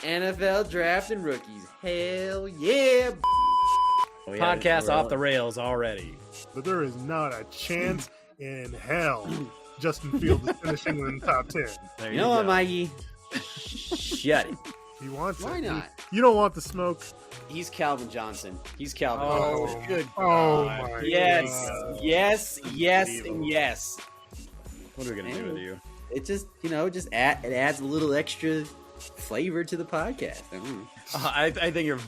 NFL drafting rookies. Hell yeah. Podcast off the rails already. But there is not a chance in hell Justin Fields is finishing in the top 10. You know what, Mikey? Shut it. He wants Why it. not? You don't want the smoke. He's Calvin Johnson. He's Calvin Oh, Johnson. good. Oh, God. my Yes, God. yes, and yes. What are we gonna do with you? It just, it adds a little extra flavor to the podcast. I think you're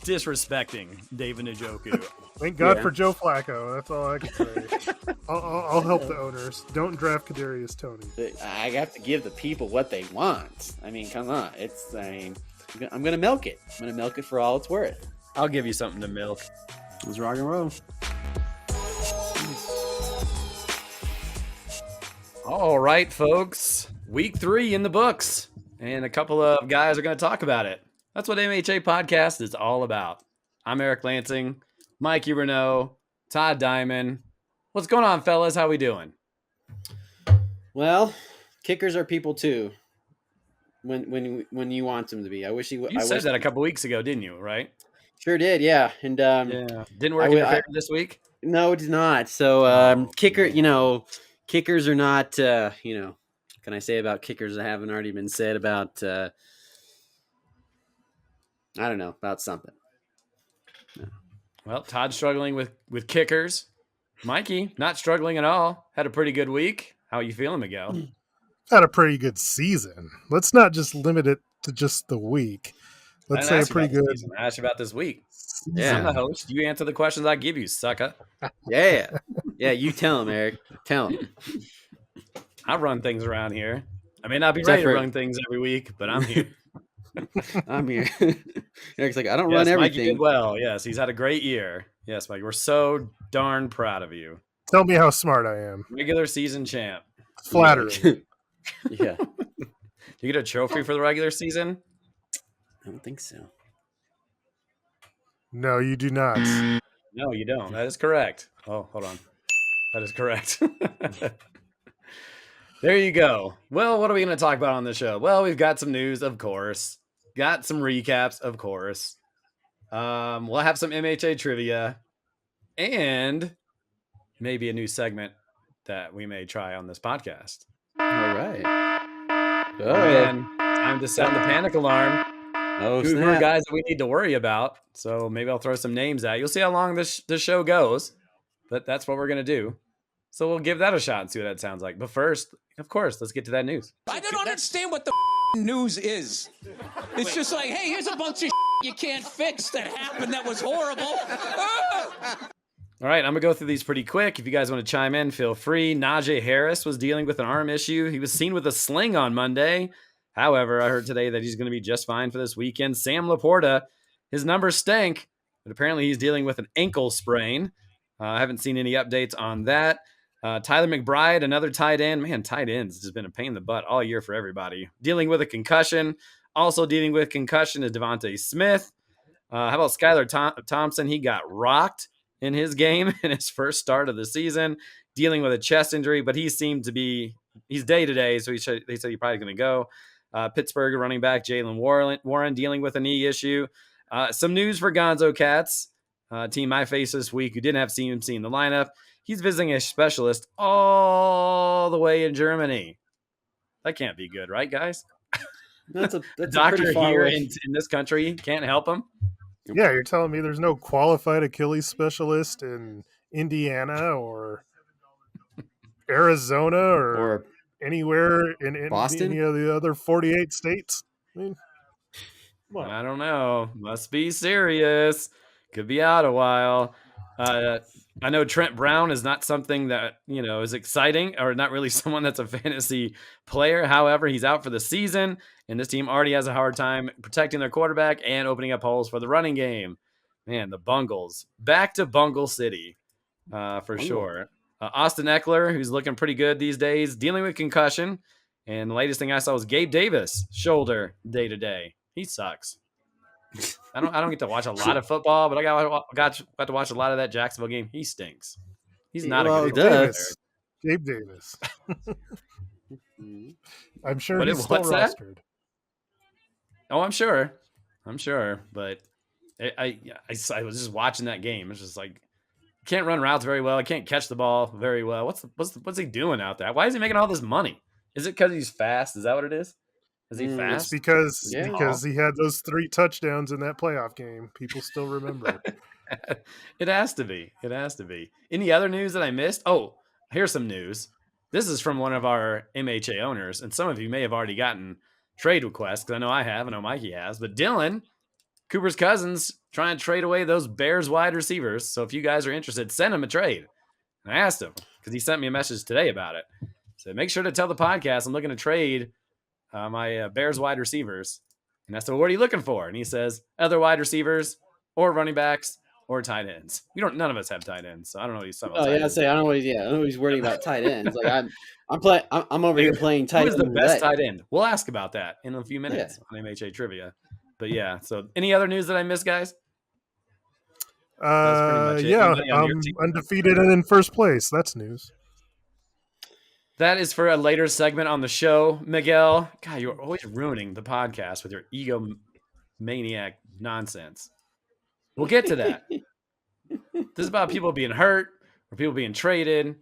disrespecting David Njoku. Thank God Yeah. for Joe Flacco. That's all I can say. I'll help the owners. Don't draft Kadarius Toney. I have to give the people what they want. I mean, come on. I'm going to milk it. I'm going to milk it for all it's worth. I'll give you something to milk. Let's rock and roll. All right, folks. Week 3 in the books, and a couple of guys are going to talk about it. That's what MHA podcast is all about. I'm Eric Lansing, Mikey Renault, Todd Diamond. What's going on, fellas? How we doing? Well, kickers are people too. When you want them to be. I said that a couple weeks ago, didn't you? Right? Sure did, yeah. And Didn't work in your favor this week. No, it did not. So kickers are not. Can I say about kickers that haven't already been said about? I don't know, about something. No. Well, Todd's struggling with kickers. Mikey, not struggling at all. Had a pretty good week. How are you feeling, Miguel? Had a pretty good season. Let's not just limit it to just the week. Let's say a pretty good. I asked you about this week. Yeah. I'm the host. You answer the questions I give you, sucker. Yeah. You tell him, Eric. Tell him. I run things around here. I may not be Except ready to for- run things every week, but I'm here. I'm here. Eric's like, I don't Yes, run Mikey did everything. well. Yes, he's had a great year. Yes, Mike, we're so darn proud of you. Tell me how smart I am. Regular season champ. Flattering. Yeah. You get a trophy for the regular season? I don't think so. No, you do not. No, you don't. That is correct. Oh, hold on. That is correct. There you go. Well, what are we going to talk about on the show? Well, we've got some news, of course. Got some recaps, of course. We'll have some MHA trivia and maybe a new segment that we may try on this podcast. All right. And time to sound the panic alarm. Oh, Who are snap. guys that we need to worry about? So maybe I'll throw some names out. You'll see how long this show goes, but that's what we're going to do. So we'll give that a shot and see what that sounds like. But first, of course, let's get to that news. I don't understand what the news is. It's just like, hey, here's a bunch of you can't fix that happened that was horrible. All right, I'm going to go through these pretty quick. If you guys want to chime in, feel free. Najee Harris was dealing with an arm issue. He was seen with a sling on Monday. However, I heard today that he's going to be just fine for this weekend. Sam Laporta, his numbers stank, but apparently he's dealing with an ankle sprain. I haven't seen any updates on that. Tyler McBride, another tight end. Man, tight ends has been a pain in the butt all year for everybody. Dealing with a concussion. Also dealing with concussion is Devontae Smith. How about Skylar Thompson? He got rocked in his game in his first start of the season, dealing with a chest injury, but he's day-to-day, so they said he's probably going to go. Pittsburgh running back Jalen Warren dealing with a knee issue. Some news for Gonzo Cats, team I faced this week who didn't have CMC in the lineup. He's visiting a specialist all the way in Germany. That can't be good, right, guys? That's a Doctor pretty far here away. in this country can't help him. Yeah, you're telling me there's no qualified Achilles specialist in Indiana or Arizona or anywhere in Boston? any of the other 48 states? I mean, come on. I don't know. Must be serious. Could be out a while. I know Trent Brown is not something that, is exciting or not really someone that's a fantasy player. However, he's out for the season, and this team already has a hard time protecting their quarterback and opening up holes for the running game. Man, the Bungles. Back to Bungle City for sure. Austin Eckler, who's looking pretty good these days, dealing with concussion. And the latest thing I saw was Gabe Davis, shoulder day-to-day. He sucks. I don't get to watch a lot of football, but I got to watch a lot of that Jacksonville game. He stinks. He's not a good player. Gabe Davis. I'm sure What- he's still what's that? rostered. Oh, I'm sure. But I was just watching that game. It's just like, can't run routes very well. I can't catch the ball very well. What's he doing out there? Why is he making all this money? Is it because he's fast? Is that what it is? Is he It's fast? because he had those 3 touchdowns in that playoff game. People still remember. It has to be. It has to be. Any other news that I missed? Oh, here's some news. This is from one of our MHA owners, and some of you may have already gotten trade requests because I know I have. I know Mikey has. But Dylan, Cooper's cousins, trying to trade away those Bears wide receivers. So if you guys are interested, send him a trade. And I asked him because he sent me a message today about it. So make sure to tell the podcast I'm looking to trade my Bears wide receivers. And I said, well, what are you looking for? And he says, other wide receivers or running backs or tight ends. None of us have tight ends, so I don't know what he's talking about. Oh yeah, I don't know he's worrying about tight ends. Like I'm over here playing tight Who end. is the best tight end? We'll ask about that in a few minutes on MHA trivia. But yeah, so any other news that I missed, guys? That's pretty much it. I'm undefeated and in first place. That's news. That is for a later segment on the show, Miguel. God, you're always ruining the podcast with your ego maniac nonsense. We'll get to that. This is about people being hurt or people being traded,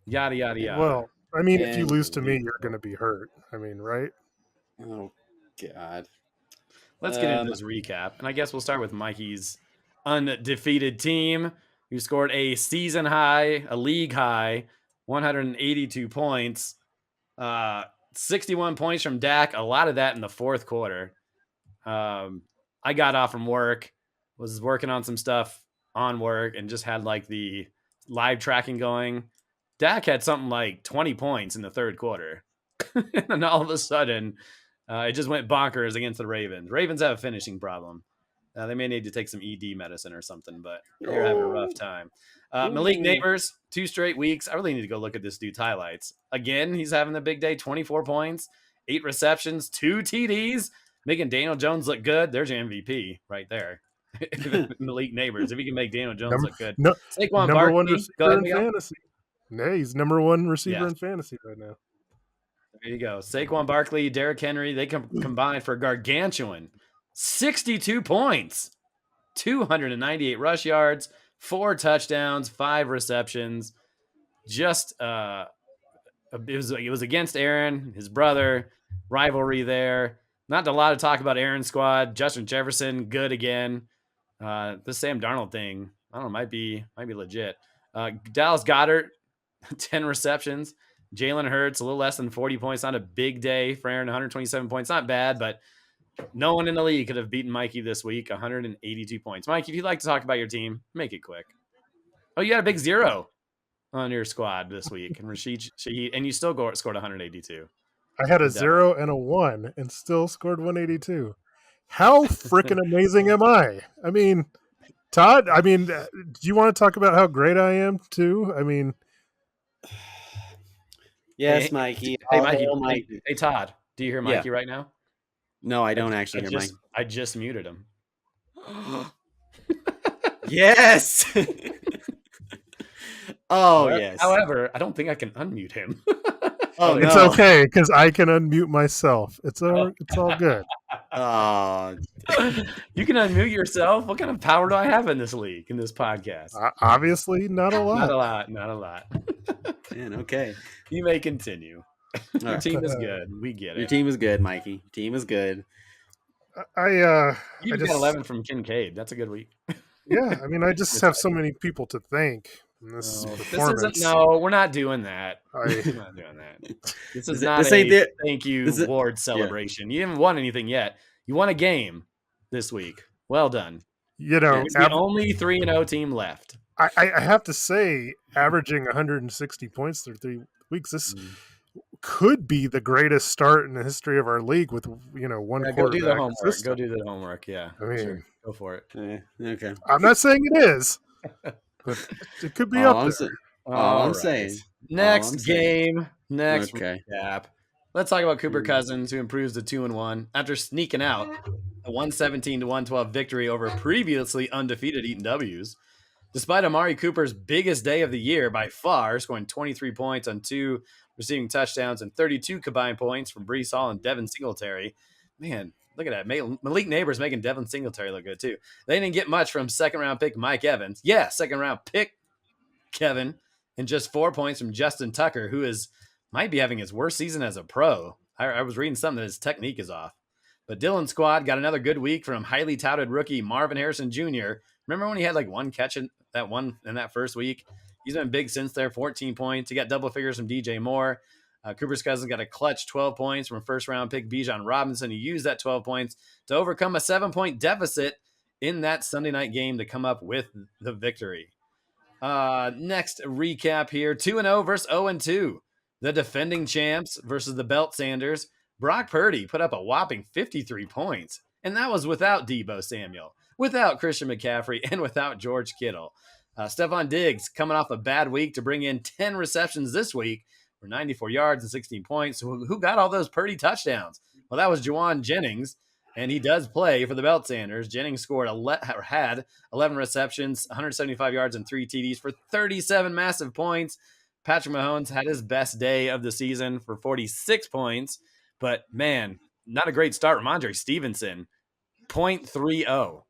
yada, yada, yada. Well, I mean, if you lose to me, you're going to be hurt. I mean, right? Oh, God. Let's get into this recap. And I guess we'll start with Mikey's undefeated team, who scored a season high, a league high, 182 points, 61 points from Dak, a lot of that in the fourth quarter. I got off from work, was working on some stuff on work, and just had like the live tracking going. Dak had something like 20 points in the third quarter. And all of a sudden, it just went bonkers against the Ravens. Ravens have a finishing problem. They may need to take some ED medicine or something, but they're having a rough time. Malik Neighbors, 2 straight weeks. I really need to go look at this dude's highlights. Again, he's having a big day, 24 points, 8 receptions, 2 TDs, making Daniel Jones look good. There's your MVP right there. Malik Neighbors, if he can make Daniel Jones look good. Saquon number Barkley, one receiver in fantasy. No, he's number 1 receiver in fantasy right now. There you go. Saquon Barkley, Derrick Henry, they combined for gargantuan 62 points, 298 rush yards, 4 touchdowns, 5 receptions. Just it was against Aaron, his brother, rivalry there. Not a lot of talk about Aaron's squad. Justin Jefferson, good again. The Sam Darnold thing, I don't know, might be legit. Dallas Goedert, 10 receptions. Jalen Hurts, a little less than 40 points. Not a big day for Aaron, 127 points. Not bad, but no one in the league could have beaten Mikey this week, 182 points. Mike, if you'd like to talk about your team, make it quick. Oh, you got a big 0 on your squad this week, and Rashid Shaheed, and you still scored 182. I had a 0 and a 1 and still scored 182. How freaking amazing am I? I mean, Todd, do you want to talk about how great I am too? I mean, yes, Mikey. Hey, Mikey. Hey, Todd, do you hear Mikey right now? No, I don't actually hear Mikey. I just muted him. Yes. Yes. However, I don't think I can unmute him. It's okay because I can unmute myself. It's all good. You can unmute yourself. What kind of power do I have in this league, in this podcast? Obviously, not a lot. Not a lot. Man, okay. You may continue. Your team is good. We get it. Your team is good, Mikey. Team is good. You got 11 from Kincaid. That's a good week. Yeah, I just have so many people to thank in this performance. We're not doing that. We're not doing that. This is not thank you award celebration. You haven't won anything yet. You won a game this week. Well done. It's the only 3-0 team left. I have to say, averaging 160 points through 3 weeks, this could be the greatest start in the history of our league with one quarterback. Go do the homework. Go do the homework. Yeah, sure. Go for it. Okay. I'm not saying it is, but it could be up there. I'm saying. Next game. Next recap. Let's talk about Cooper Cousins, who improves to 2-1 after sneaking out a 117-112 victory over previously undefeated Eaton W's. Despite Amari Cooper's biggest day of the year by far, scoring 23 points on 2 receiving touchdowns and 32 combined points from Breece Hall and Devin Singletary. Man, Look at that. Malik Neighbors making Devin Singletary look good, too. They didn't get much from second-round pick Mike Evans. Yeah, second-round pick Kevin, and just 4 points from Justin Tucker, who might be having his worst season as a pro. I was reading something that his technique is off. But Dylan's squad got another good week from highly touted rookie Marvin Harrison Jr. Remember when he had like one catch in that first week? He's been big since there, 14 points. He got double figures from DJ Moore. Cooper's Cousins got a clutch 12 points from first-round pick Bijan Robinson. He used that 12 points to overcome a 7-point deficit in that Sunday night game to come up with the victory. Next recap here, 2-0 versus 0-2. The defending champs versus the belt Sanders. Brock Purdy put up a whopping 53 points, and that was without Deebo Samuel, without Christian McCaffrey, and without George Kittle. Stephon Diggs coming off a bad week to bring in 10 receptions this week for 94 yards and 16 points. Who got all those Purdy touchdowns? Well, that was Juwan Jennings, and he does play for the belt Sanders. Jennings had 11 receptions, 175 yards, and 3 TDs for 37 massive points. Patrick Mahomes had his best day of the season for 46 points. But, man, not a great start. Ramondre Stevenson, 0.30.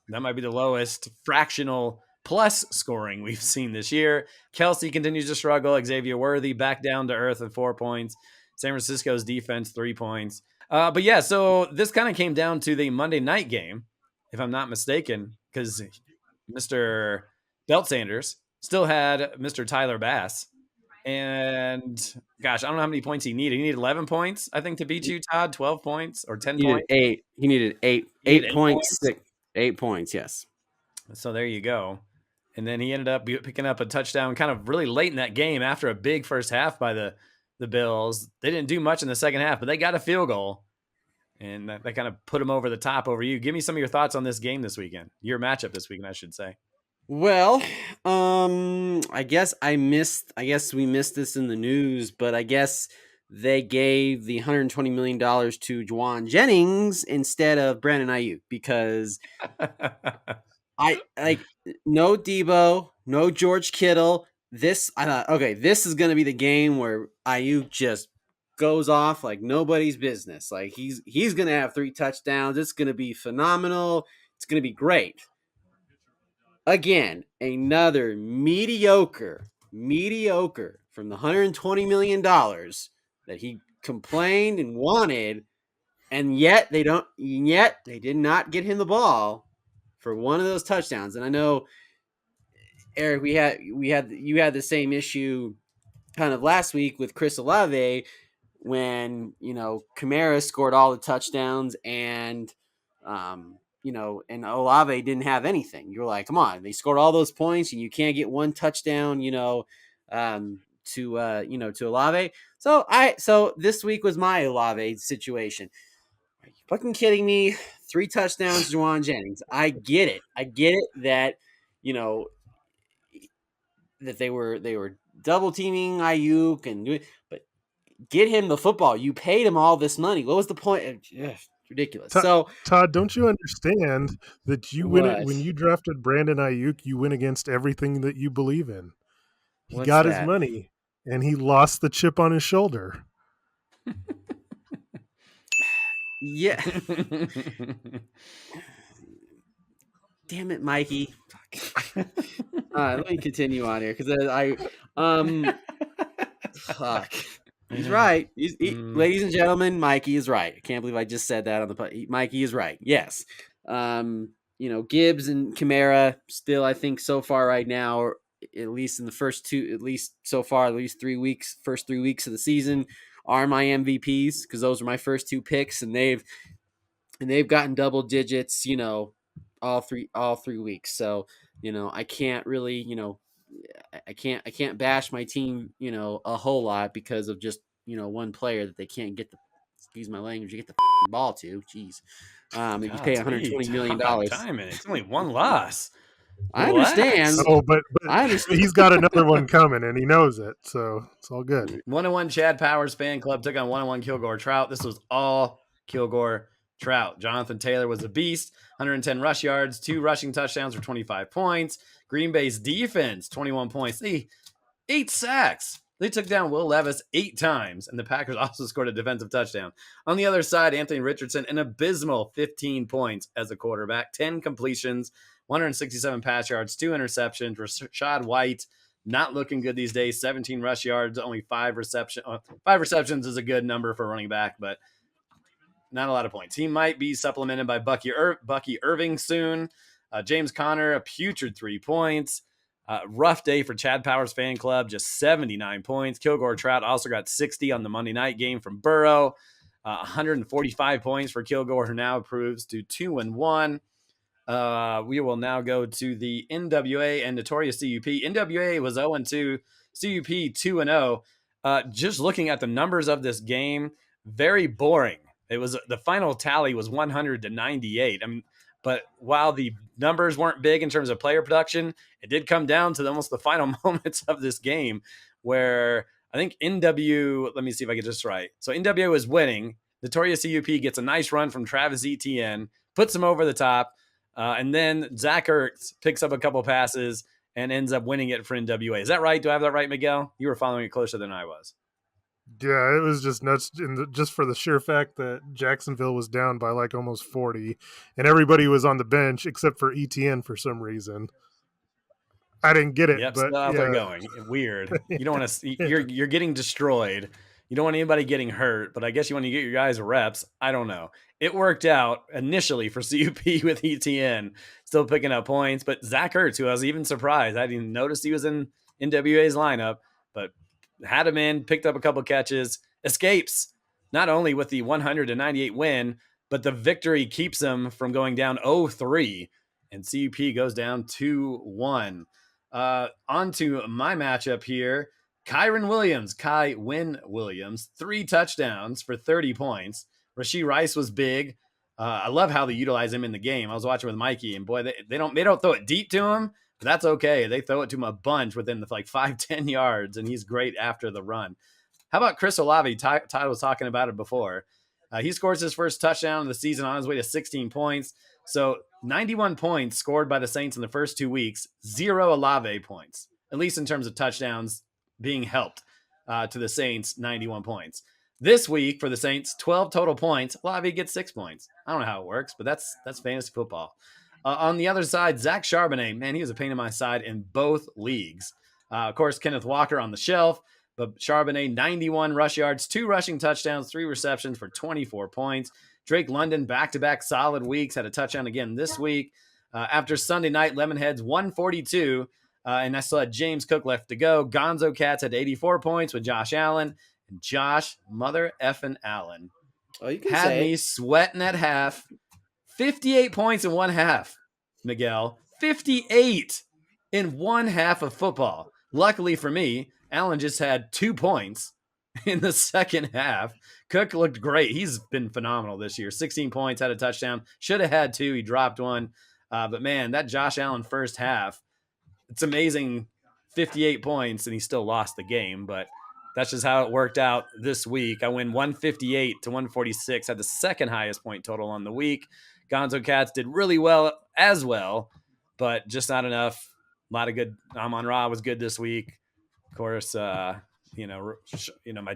That might be the lowest fractional plus scoring we've seen this year. Kelsey continues to struggle. Xavier Worthy back down to earth with 4 points. San Francisco's defense, 3 points. But, yeah, so this kind of came down to the Monday night game, if I'm not mistaken, because Mr. Belt Sanders still had Mr. Tyler Bass. And gosh, I don't know how many points he needed. He needed 11 points, I think, to beat you, Todd. 12 points or 10 points. 8. He needed 8. 8 points. 8 points. Yes. So there you go. And then he ended up picking up a touchdown kind of really late in that game after a big first half by the Bills. They didn't do much in the second half, but they got a field goal. And that kind of put him over the top over you. Give me some of your thoughts on this game this weekend. Your matchup this weekend, I should say. Well, I guess we missed this in the news, but I guess they gave the $120 million to Juwan Jennings instead of Brandon Ayuk because no Deebo, no George Kittle. I thought, okay, this is going to be the game where Ayuk just goes off like nobody's business. Like he's going to have 3 touchdowns. It's going to be phenomenal. It's going to be great. Again, another mediocre from the $120 million that he complained and wanted, and yet they did not get him the ball for one of those touchdowns. And I know, Eric, you had the same issue kind of last week with Chris Olave when Kamara scored all the touchdowns and and Olave didn't have anything. You're like, come on, they scored all those points and you can't get one touchdown, to Olave. So this week was my Olave situation. Are you fucking kidding me? 3 touchdowns, Juwan Jennings. I get it that, that they were double teaming Ayuk and doing, but get him the football. You paid him all this money. What was the point? Ridiculous. Todd, don't you understand that you win when you drafted Brandon Ayuk, you win against everything that you believe in. He got his money and he lost the chip on his shoulder. Yeah. Damn it, Mikey. Let me continue on here because fuck. He's right. Ladies and gentlemen, Mikey is right. I can't believe I just said that on the Mikey is right. Yes. Gibbs and Kamara still, I think so far right now, or at least in the first 3 weeks, first 3 weeks of the season are my MVPs because those were my first 2 picks and they've gotten double digits, all three weeks. So, I can't really, I can't bash my team, a whole lot because of just, one player that they can't get excuse my language, you get the ball to. Jeez. If you pay $120 million. It's only one loss. I understand. Oh, but I understand. He's got another one coming and he knows it. So it's all good. 101 Chad Powers fan club took on 101 Kilgore Trout. This was all Kilgore Trout. Jonathan Taylor was a beast. 110 rush yards, 2 rushing touchdowns for 25 points. Green Bay's defense, 21 points. 8 sacks. They took down Will Levis 8 times, and the Packers also scored a defensive touchdown. On the other side, Anthony Richardson, an abysmal 15 points as a quarterback, 10 completions, 167 pass yards, 2 interceptions. Rashad White, not looking good these days, 17 rush yards, only 5 receptions. 5 receptions is a good number for a running back, but not a lot of points. He might be supplemented by Bucky Irving soon. James Conner, a putrid 3 points. Rough day for Chad Powers fan club, just 79 points. Kilgore Trout also got 60 on the Monday night game from Burrow. 145 points for Kilgore, who now improves to 2-1. We will now go to the NWA and Notorious CUP. NWA was 0-2, CUP 2-0. Just looking at the numbers of this game, very boring. It was the final tally was 100-98. I mean, but while the numbers weren't big in terms of player production, it did come down to almost the final moments of this game where I think NW, let me see if I get this right. So NWA was winning. Notorious CUP gets a nice run from Travis Etienne, puts him over the top, and then Zach Ertz picks up a couple passes and ends up winning it for NWA. Is that right? Do I have that right, Miguel? You were following it closer than I was. Yeah, it was just nuts, just for the sheer fact that Jacksonville was down by like almost 40, and everybody was on the bench except for ETN for some reason. I didn't get it, Yep, but stop yeah. it going. Weird. You don't want to. You're getting destroyed. You don't want anybody getting hurt, but I guess you want to get your guys reps. I don't know. It worked out initially for CUP with ETN still picking up points, but Zach Ertz, who I was even surprised, I didn't notice he was in NWA's lineup, but had him in, picked up a couple catches, escapes not only with the 198 win, but the victory keeps them from going down 0-3, and CUP goes down 2-1. On to my matchup here. Kai Wynn Williams, 3 touchdowns for 30 points. Rashee Rice was big. I love how they utilize him in the game. I was watching with Mikey, and boy, they don't throw it deep to him, but that's okay. They throw it to him a bunch within the 5-10 yards, and he's great after the run. How about Chris Olave? Todd was talking about it before. He scores his first touchdown of the season on his way to 16 points. So 91 points scored by the Saints in the first 2 weeks, 0 Olave points, at least in terms of touchdowns being helped to the Saints, 91 points. This week for the Saints, 12 total points. Olave gets 6 points. I don't know how it works, but that's fantasy football. On the other side, Zach Charbonnet, man, he was a pain in my side in both leagues. Of course, Kenneth Walker on the shelf, but Charbonnet, 91 rush yards, 2 rushing touchdowns, 3 receptions for 24 points. Drake London, back-to-back solid weeks, had a touchdown again this week. After Sunday night, Lemonheads 142, and I still had James Cook left to go. Gonzo Cats had 84 points with Josh Allen. And Josh mother effing Allen had me sweating at half. 58 points in one half, Miguel. 58 in one half of football. Luckily for me, Allen just had 2 points in the second half. Cook looked great. He's been phenomenal this year. 16 points, had a touchdown. Should have had 2. He dropped one. But, man, that Josh Allen first half, it's amazing. 58 points, and he still lost the game. But that's just how it worked out this week. I win 158-146, had the second highest point total on the week. Gonzo Cats did really well as well, but just not enough. A lot of good. Amon-Ra was good this week. Of course, my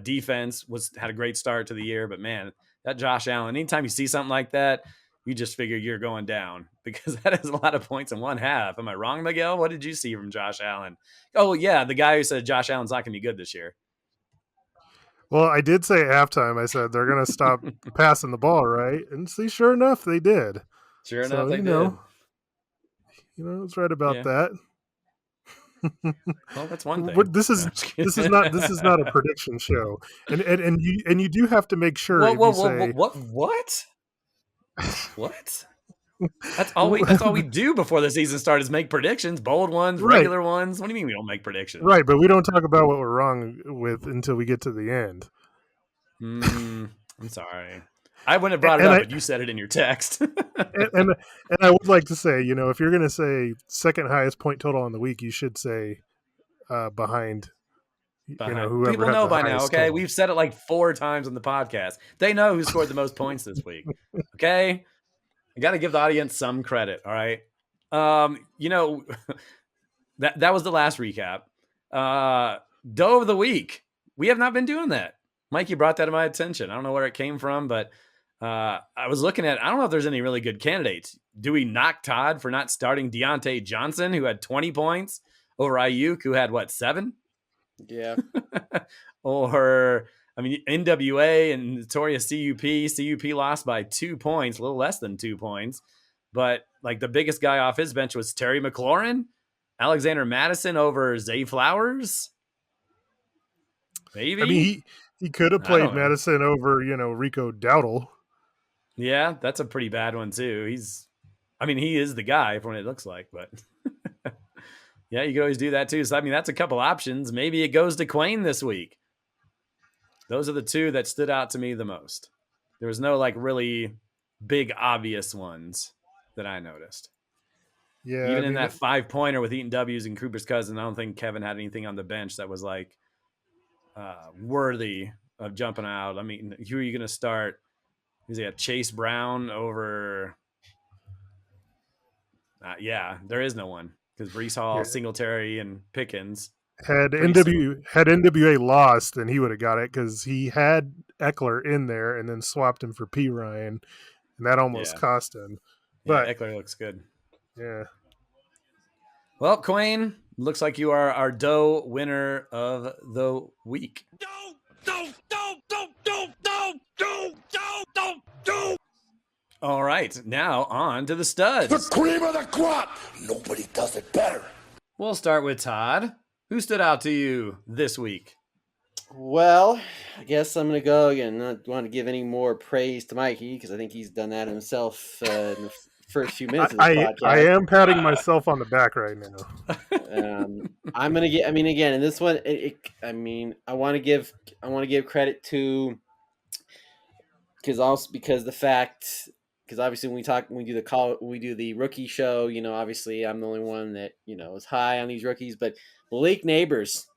defense had a great start to the year, but man, that Josh Allen, anytime you see something like that, you just figure you're going down because that is a lot of points in one half. Am I wrong, Miguel? What did you see from Josh Allen? Oh, yeah, the guy who said Josh Allen's not going to be good this year. Well, I did say at halftime, I said they're going to stop passing the ball, right? And see, sure enough, they did. Sure enough, they did. It's right about that. Well, that's one thing. This is not a prediction show, and you do have to make sure. What? That's all we do before the season starts is make predictions, bold ones, regular ones. What do you mean we don't make predictions? Right, but we don't talk about what we're wrong with until we get to the end. I'm sorry. I wouldn't have brought it up, but you said it in your text. and I would like to say, if you're going to say second highest point total on the week, you should say behind. Whoever people know by now. Okay, total. We've said it like 4 times on the podcast. They know who scored the most points this week. Okay, I got to give the audience some credit. All right, that was the last recap. Doe of the week. We have not been doing that. Mikey brought that to my attention. I don't know where it came from, but I was looking at, I don't know if there's any really good candidates. Do we knock Todd for not starting Deontay Johnson, who had 20 points, over Ayuk, who had, 7? Yeah. Or, I mean, NWA and notorious CUP. CUP lost by 2 points, a little less than 2 points. But, like, the biggest guy off his bench was Terry McLaurin, Alexander Madison over Zay Flowers. Maybe. I mean, he could have I played don't know. Madison over, Rico Dowdle. Yeah, that's a pretty bad one too. He is the guy from what it looks like, but yeah, you could always do that too. So, I mean, that's a couple options. Maybe it goes to Quayne this week. Those are the two that stood out to me the most. There was no like really big obvious ones that I noticed. Yeah, Even in that 5-pointer with Eaton W's and Cooper's cousin, I don't think Kevin had anything on the bench that was like worthy of jumping out. I mean, who are you going to start? Is he a Chase Brown over? Yeah, there is no one because Brees Hall, Singletary, and Pickens. Had NWA lost, then he would have got it because he had Eckler in there and then swapped him for P. Ryan, and that almost cost him. But Eckler looks good. Yeah. Well, Quayne, looks like you are our Doe winner of the week. All right, now on to the studs. The cream of the crop. Nobody does it better. We'll start with Todd. Who stood out to you this week? Well, I guess I'm going to go again. Not want to give any more praise to Mikey because I think he's done that himself in the first few minutes of the podcast. I am patting myself on the back right now. I'm going to get. I mean, again, in this one, I want to give credit to because obviously when we do the rookie show, obviously I'm the only one that is high on these rookies, but Malik Neighbors,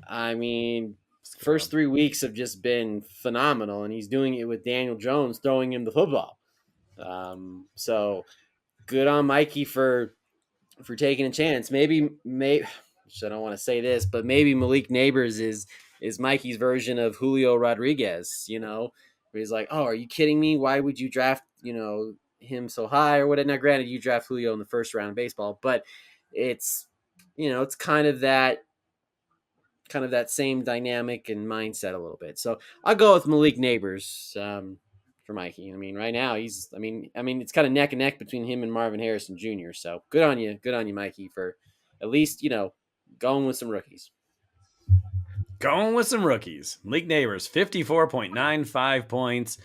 I mean, first 3 weeks have just been phenomenal, and he's doing it with Daniel Jones throwing him the football. So good on Mikey for taking a chance. Maybe I don't want to say this, but maybe Malik Neighbors is Mikey's version of Julio Rodriguez, where he's like, oh, are you kidding me? Why would you draft, him so high or whatever? Now, granted, you draft Julio in the first round of baseball, but it's, it's kind of that same dynamic and mindset a little bit. So I'll go with Malik Neighbors for Mikey. I mean, right now it's kind of neck and neck between him and Marvin Harrison Jr. So good on you, Mikey, for at least, going with some rookies. Going with some rookies. Malik Neighbors, 54.95 points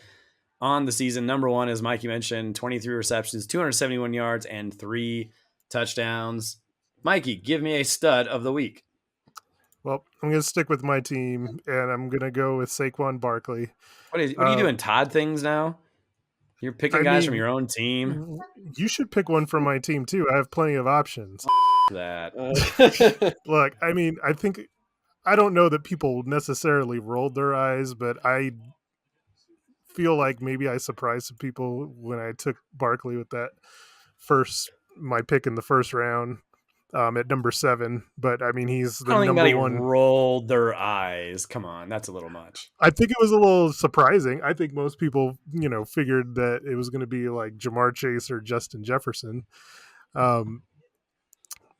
on the season. Number one, as Mikey mentioned, 23 receptions, 271 yards, and 3 touchdowns. Mikey, give me a stud of the week. Well, I'm going to stick with my team, and I'm going to go with Saquon Barkley. What are you doing, Todd things now? You're picking guys from your own team? You should pick one from my team, too. I have plenty of options. That. Look, I don't know that people necessarily rolled their eyes, but I feel like maybe I surprised some people when I took Barkley with my pick in the first round at number 7. But I mean, he's the number one. Rolled their eyes. Come on, that's a little much. I think it was a little surprising. I think most people, figured that it was going to be like Jamar Chase or Justin Jefferson.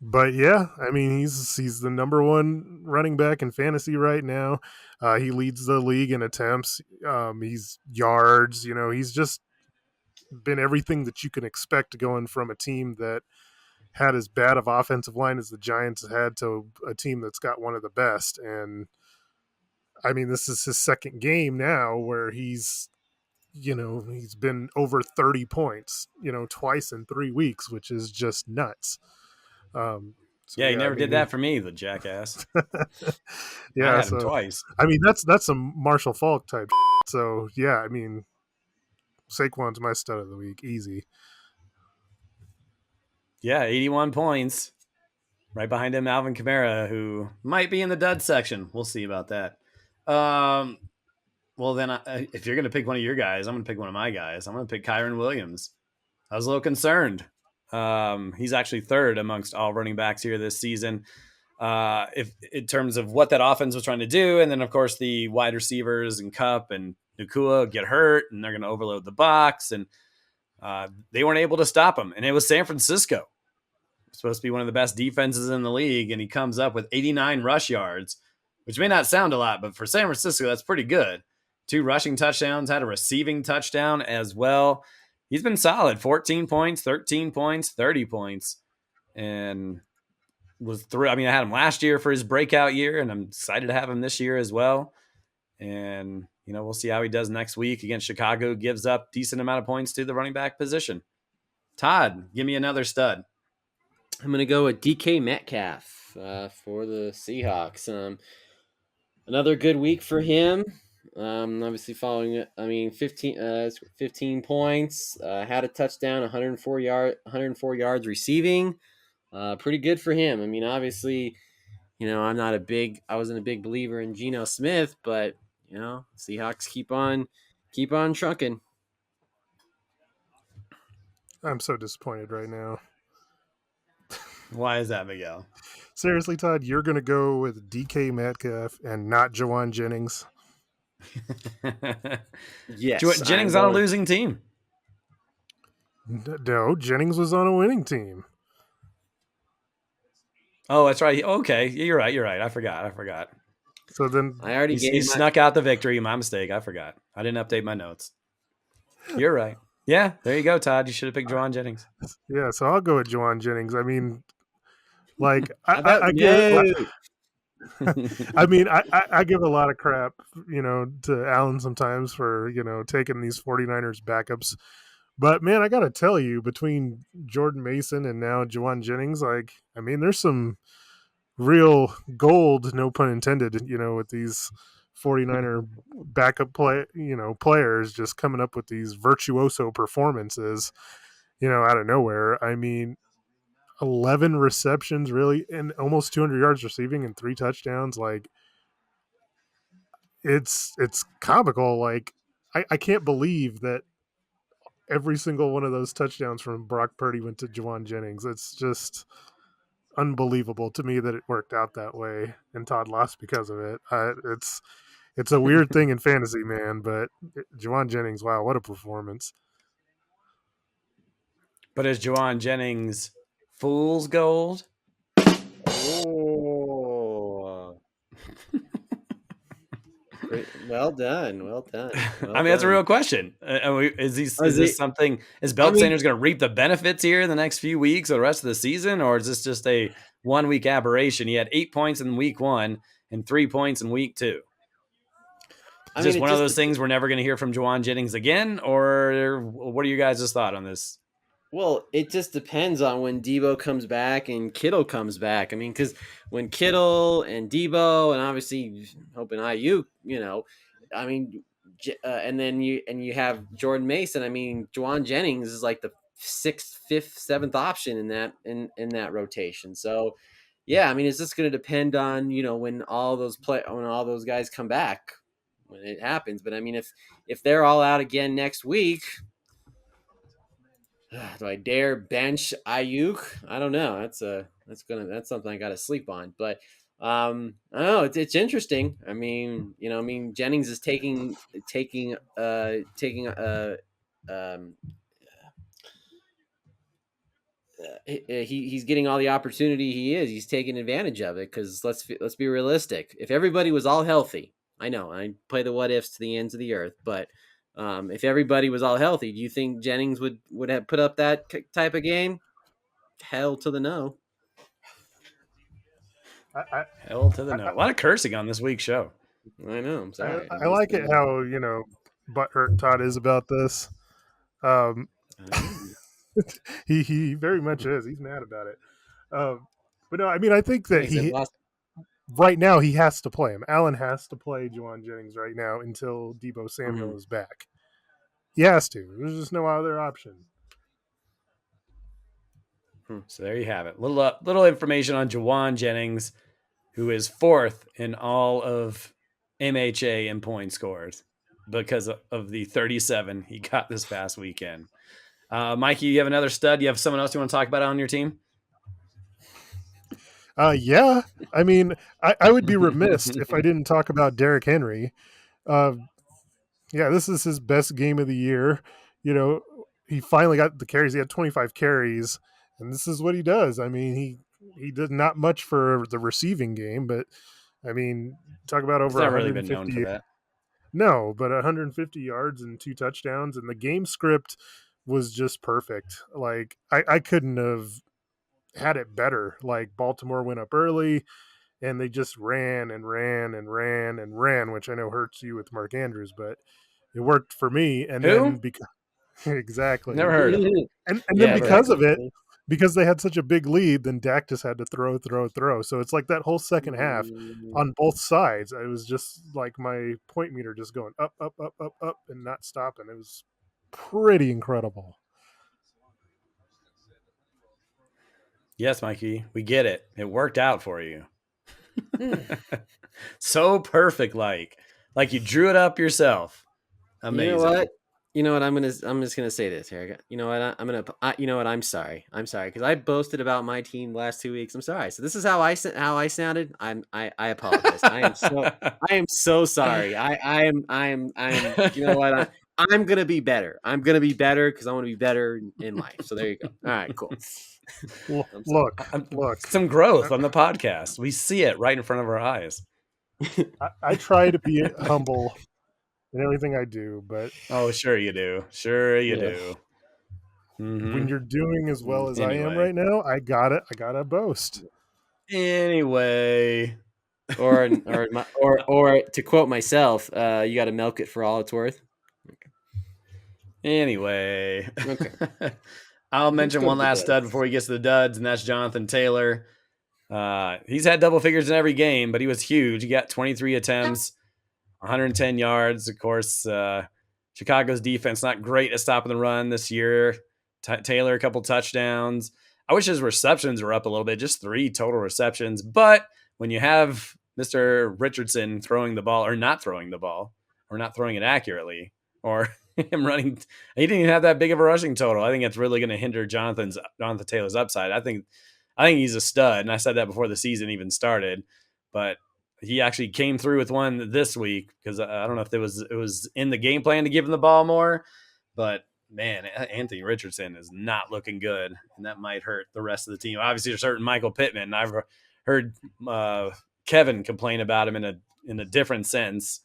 But yeah, I mean, he's the number one running back in fantasy right now. He leads the league in attempts. He's yards. He's just been everything that you can expect going from a team that had as bad of offensive line as the Giants had to a team that's got one of the best. And I mean, this is his second game now where he's been over 30 points, twice in 3 weeks, which is just nuts. He never did that for me, the jackass. Yeah, I had him twice. I mean, that's some Marshall Faulk type. So yeah, I mean, Saquon's my stud of the week, easy. Yeah, 81 points. Right behind him, Alvin Kamara, who might be in the dud section. We'll see about that. Well, then, if you're going to pick one of your guys, I'm going to pick one of my guys. I'm going to pick Kyron Williams. I was a little concerned. He's actually third amongst all running backs here this season. if in terms of what that offense was trying to do. And then, of course, the wide receivers and Kupp and Nakua get hurt, and they're going to overload the box. And they weren't able to stop him. And it was San Francisco. Supposed to be one of the best defenses in the league, and he comes up with 89 rush yards, which may not sound a lot, but for San Francisco, that's pretty good. 2 rushing touchdowns, had a receiving touchdown as well. He's been solid, 14 points, 13 points, 30 points, and was through. I mean, I had him last year for his breakout year, and I'm excited to have him this year as well. And, we'll see how he does next week against Chicago. Gives up decent amount of points to the running back position. Todd, give me another stud. I'm going to go with DK Metcalf for the Seahawks. Another good week for him. Obviously following it, 15 points, had a touchdown, 104 yards receiving. Pretty good for him. I mean, obviously, I wasn't a big believer in Geno Smith, but Seahawks keep on trucking. I'm so disappointed right now. Why is that, Miguel? Seriously, Todd, you're going to go with DK Metcalf and not Jawan Jennings? Yes. Jennings on a losing team. No, Jennings was on a winning team. Oh, that's right. Okay, you're right. I forgot. So then I already he snuck out the victory. My mistake. I forgot. I didn't update my notes. You're right. Yeah, there you go, Todd. You should have picked Jawan Jennings. Yeah, so I'll go with Jawan Jennings. I mean, like I give a lot of crap, to Allen sometimes for, taking these 49ers backups. But man, I got to tell you, between Jordan Mason and now Jawan Jennings, there's some real gold, no pun intended, with these 49er backup players just coming up with these virtuoso performances, out of nowhere. I mean, 11 receptions really and almost 200 yards receiving and 3 touchdowns. Like, it's comical. Like, I can't believe that every single one of those touchdowns from Brock Purdy went to Jawan Jennings. It's just unbelievable to me that it worked out that way and Todd lost because of it. It's a weird thing in fantasy, man, but Jawan Jennings, wow, what a performance. But is Jawan Jennings fool's gold? Oh. Well done. That's a real question. Is this something? Is Belk Sanders going to reap the benefits here in the next few weeks or the rest of the season, or is this just a 1 week aberration? He had 8 points in week 1 and 3 points in week 2. Is this one of those things we're never going to hear from Jawan Jennings again, or what are you guys' thought on this? Well, it just depends on when Debo comes back and Kittle comes back. I mean, because when Kittle and Debo and obviously hoping Ayuk, and then you have Jordan Mason. I mean, Jawan Jennings is like the 6th, 5th, 7th option in that rotation. So, yeah, I mean, it's just going to depend on when all those guys come back when it happens. But I mean, if they're all out again next week. Do I dare bench Ayuk? I don't know. That's something I got to sleep on. But I don't know. It's interesting. I mean, Jennings is taking he's getting all the opportunity he's taking advantage of it, because let's be realistic. If everybody was all healthy, I know I play the what ifs to the ends of the earth, but if everybody was all healthy, do you think Jennings would have put up that type of game? Hell to the no. Hell to the no. A lot of cursing on this week's show. I know. I'm sorry. I like it how, butthurt Todd is about this. He very much is. He's mad about it. But no, I mean, I think that right now he has to play him. Allen has to play Jawan Jennings right now until Debo Samuel is back. He has to. There's just no other option. So there you have it. Little information on Jawan Jennings, who is 4th in all of MHA in point scores because of the 37 he got this past weekend. Mikey, you have another stud? You have someone else you want to talk about on your team? Yeah. I mean, I would be remiss if I didn't talk about Derrick Henry. Uh, yeah, this is his best game of the year. You know, he finally got the carries. He had 25 carries, and this is what he does. I mean, he did not much for the receiving game, but I mean, talk about He's over not really been known 150. for that. No, but 150 yards and 2 touchdowns, and the game script was just perfect. Like I couldn't have had it better. Like Baltimore went up early, and they just ran and ran and ran and ran, which I know hurts you with Mark Andrews, but it worked for me. And then Who? because exactly, Never heard of him. and then Yeah, because of it, exactly. because they had such a big lead, then Dak just had to throw. So it's like that whole second half on both sides. It was just like my point meter just going up, up, up, up, up, and not stopping. It was pretty incredible. Yes, Mikey, we get it. It worked out for you. So perfect, like you drew it up yourself. Amazing. You know what? You know what? I'm just gonna say this here. You know what? You know what? I'm sorry. I'm sorry because I boasted about my team last 2 weeks. I'm sorry. So this is how I sounded. I apologize. I am so sorry. I am. You know what? I'm gonna be better. I'm gonna be better because I want to be better in life. So there you go. All right, cool. I'm sorry. Look. Some growth on the podcast. We see it right in front of our eyes. I try to be humble in everything I do, but Oh, sure you do. Sure you Yeah. do. when you're doing as well as I am Anyway. right now, I gotta boast. Anyway. Or to quote myself, you got to milk it for all it's worth. Anyway. Okay. I'll mention go one to the last stud duds. before he gets to the duds, and that's Jonathan Taylor. He's had double figures in every game, but he was huge. He got 23 attempts, 110 yards. Of course, Chicago's defense not great at stopping the run this year. Taylor, a couple touchdowns. I wish his receptions were up a little bit, just 3 total receptions. But when you have Mr. Richardson throwing the ball or not throwing the ball or not throwing it accurately or him running, he didn't even have that big of a rushing total. I think it's really going to hinder Jonathan Taylor's upside. I think he's a stud, and I said that before the season even started. But he actually came through with one this week because I don't know if it was in the game plan to give him the ball more, but man, Anthony Richardson is not looking good, and that might hurt the rest of the team. Obviously, there's certain Michael Pittman. I've heard Kevin complain about him in a different sense,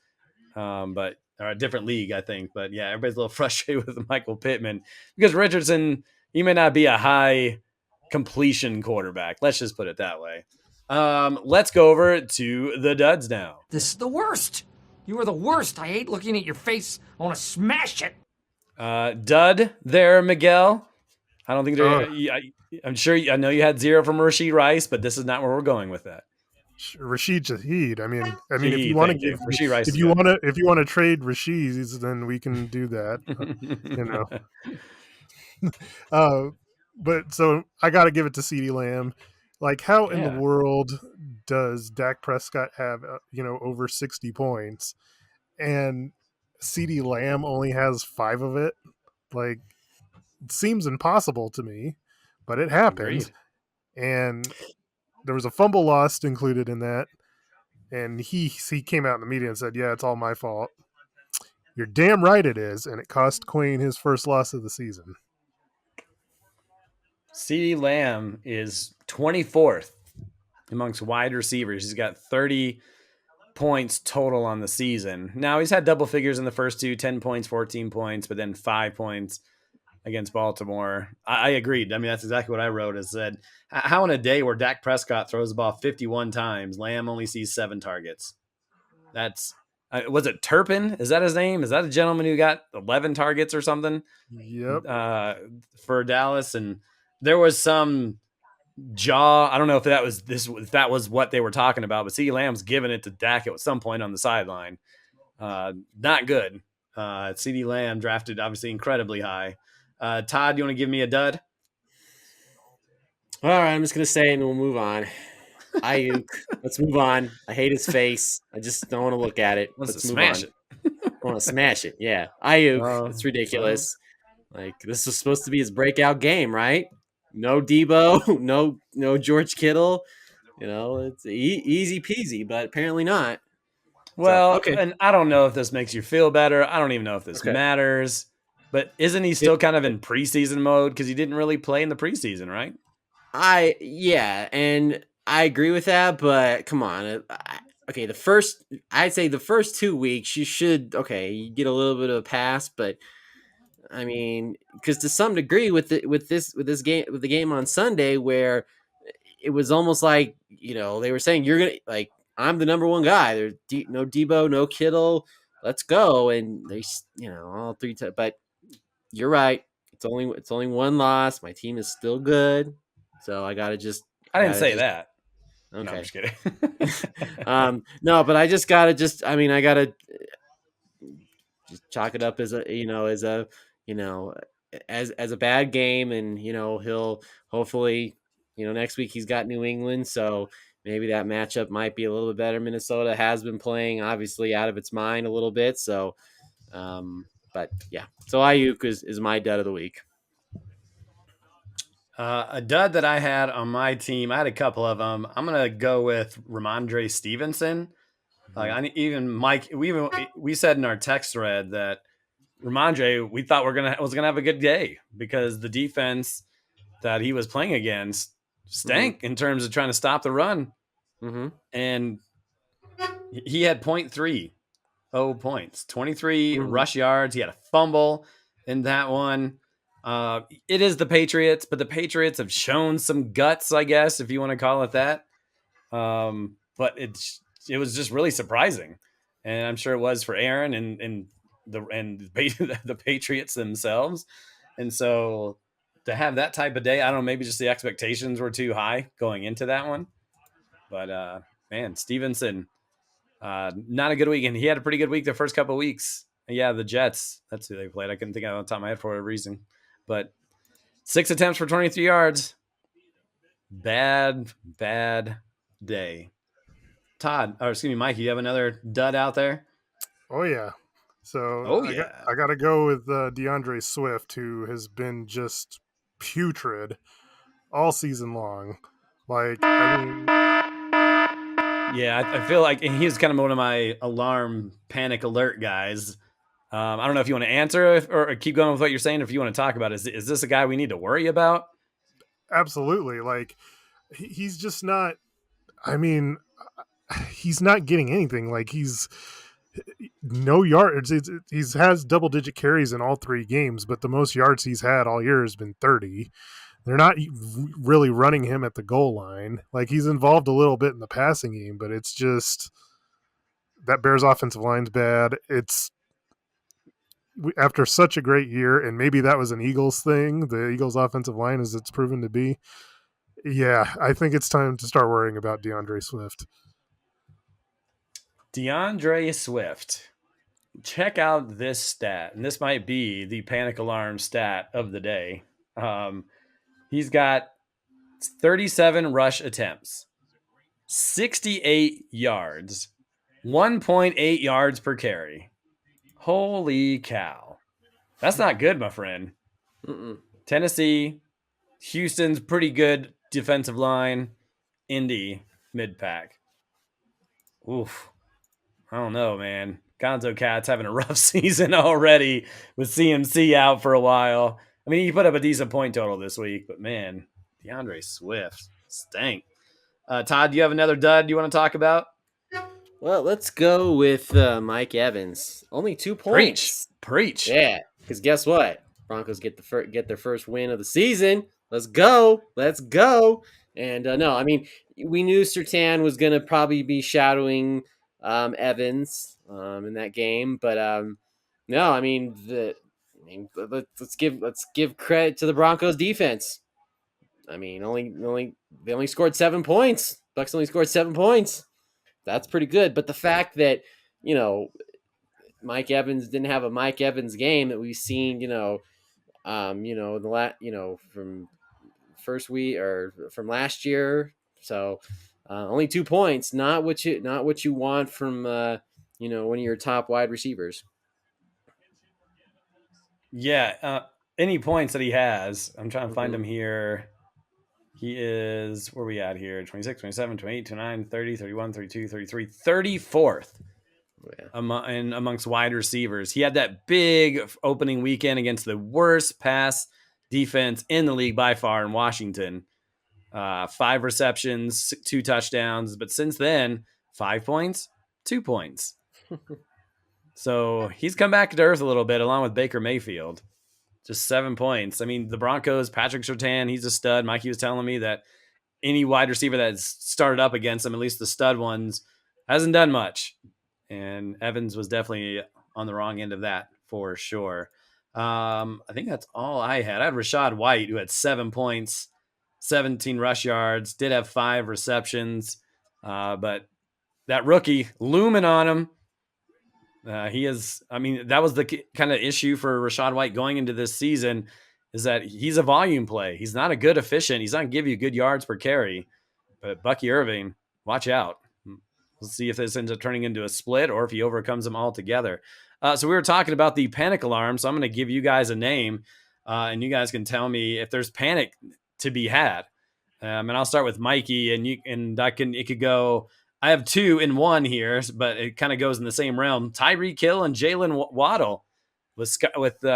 but or a different league, I think. But yeah, everybody's a little frustrated with Michael Pittman because Richardson, he may not be a high completion quarterback. Let's just put it that way. Let's go over to the duds now. This is the worst. You are the worst. I hate looking at your face. I want to smash it. Dud there, Miguel. I don't think I'm sure. I know you had 0 from Rashid Rice, but this is not where we're going with that. Rashid Shaheed. I mean, if Shaheed, you want to thank you. give, Rashid Rice if is you good. want to trade Rashid's, then we can do that. But so I got to give it to CeeDee Lamb. Like, how in the Yeah. world does Dak Prescott have over 60 points, and CeeDee Lamb only has 5 of it? Like, it seems impossible to me, but it happened. Agreed. And there was a fumble lost included in that, and he came out in the media and said, "Yeah, it's all my fault." You're damn right it is, and it cost Queen his first loss of the season. CeeDee Lamb is 24th amongst wide receivers. He's got 30 points total on the season. Now, he's had double figures in the first 2, 10 points, 14 points, but then 5 points against Baltimore. I agreed. I mean, that's exactly what I wrote. Is said, how in a day where Dak Prescott throws the ball 51 times, Lamb only sees 7 targets? That's was it Turpin? Is that his name? Is that a gentleman who got 11 targets or something? Yep. For Dallas, and there was some jaw. I don't know if that was what they were talking about, but CeeDee Lamb's giving it to Dak at some point on the sideline. Not good. CeeDee Lamb drafted obviously incredibly high. Todd, you want to give me a dud? All right, I'm just gonna say it and we'll move on. Ayuk, let's move on. I hate his face. I just don't want to look at it. Let's Let's move smash on. it. I want to smash it. Yeah, Ayuk. It's ridiculous. Like, this was supposed to be his breakout game, right? No Debo, no George Kittle. It's easy peasy, but apparently not. So Well, okay, and I don't know if this makes you feel better. I don't even know if this okay. matters. But isn't he It, still kind of in preseason mode because he didn't really play in the preseason, right? yeah, and I agree with that, but come on. Okay, I'd say the first 2 weeks you should you get a little bit of a pass, but I mean, because to some degree with this game with the game on Sunday where it was almost like they were saying you're gonna like I'm the number one guy. There's no Debo, no Kittle. Let's go, and they all three. But you're right. It's only one loss. My team is still good, so I I didn't gotta say just that. No, I'm okay. just kidding. No, but I just gotta I gotta just chalk it up as a you know as a bad game, and he'll hopefully next week he's got New England, so maybe that matchup might be a little bit better. Minnesota has been playing obviously out of its mind a little bit, so but yeah, so Ayuk is my dud of the week. A dud that I had on my team, I had a couple of them. I'm gonna go with Ramondre Stevenson. Like even Mike, we said in our text thread that Ramondre, we thought was gonna have a good day because the defense that he was playing against stank in terms of trying to stop the run, Mm-hmm. and he had 0.30 points, 23 Mm-hmm. rush yards. He had a fumble in that one. It is the Patriots, but the Patriots have shown some guts, I guess, if you want to call it that. But it was just really surprising, and I'm sure it was for Aaron and the Patriots themselves. And so to have that type of day, I don't know, maybe just the expectations were too high going into that one. But man, Stevenson, not a good week, and he had a pretty good week the first couple of weeks. Yeah, the Jets. That's who they played. I couldn't think of it on the top of my head for a reason. But 6 attempts for 23 yards. Bad day. Todd, or excuse me, Mike, you have another dud out there? Oh yeah. So Oh, I got yeah. I got to go with DeAndre Swift, who has been just putrid all season long. Like, I mean, Yeah, I feel like he's kind of one of my alarm panic alert guys. I don't know if you want to answer or keep going with what you're saying. If you want to talk about it, is this a guy we need to worry about? absolutely. Like, he's just not. I mean, he's not getting anything. Like, he's no yards. He's has double digit carries in all 3 games, but the most yards he's had all year has been 30. They're not really running him at the goal line. Like, he's involved a little bit in the passing game, but it's just that Bears offensive line's bad. It's after such a great year, and maybe that was an Eagles thing. The Eagles offensive line, as it's proven to be. Yeah, I think it's time to start worrying about DeAndre Swift. DeAndre Swift. Check out this stat, and this might be the panic alarm stat of the day. He's got 37 rush attempts, 68 yards, 1.8 yards per carry. Holy cow. That's not good, my friend. Mm-mm. Tennessee, Houston's pretty good defensive line, Indy, mid pack. Oof. I don't know, man. Gonzo Cat's having a rough season already with CMC out for a while. I mean, he put up a decent point total this week, but man, DeAndre Swift stank. Todd, do you have another dud you want to talk about? Well, let's go with Mike Evans. Only 2 Preach. points. Preach. Yeah, because guess what? Broncos get get their first win of the season. Let's go. Let's go. And no, I mean, we knew Sertan was going to probably be shadowing Evans in that game, but no, I mean, let's give credit to the Broncos defense. I mean, they only scored 7 points. Bucks only scored 7 points. That's pretty good. But the fact that you know Mike Evans didn't have a Mike Evans game that we've seen, from first week or from last year. So only 2 points, not what you want from one of your top wide receivers. Yeah. Any points that he has, I'm trying to find Mm-hmm. him here. He is, where are we at here? 26, 27, 28, 29, 30, 31, 32, 33, 34th Yeah. amongst wide receivers. He had that big opening weekend against the worst pass defense in the league by far in Washington. 5 receptions, 2 touchdowns. But since then, 5 points, 2 points. So he's come back to earth a little bit along with Baker Mayfield. Just 7 points. I mean, the Broncos, Patrick Surtain, he's a stud. Mikey was telling me that any wide receiver that's started up against him, at least the stud ones, hasn't done much. And Evans was definitely on the wrong end of that for sure. I think that's all I had. I had Rashad White, who had 7 points, 17 rush yards, did have 5 receptions. But that rookie looming on him. He is, I mean, that was the kind of issue for Rashad White going into this season, is that he's a volume play. He's not a good efficient. He's not going to give you good yards per carry. But Bucky Irving, watch out. We'll see if this ends up turning into a split or if he overcomes them altogether. So we were talking about the panic alarm. So I'm going to give you guys a name, and you guys can tell me if there's panic to be had. And I'll start with Mikey, and it could go. I have 2 in 1 here, but it kind of goes in the same realm. Tyreek Hill and Jalen Waddle with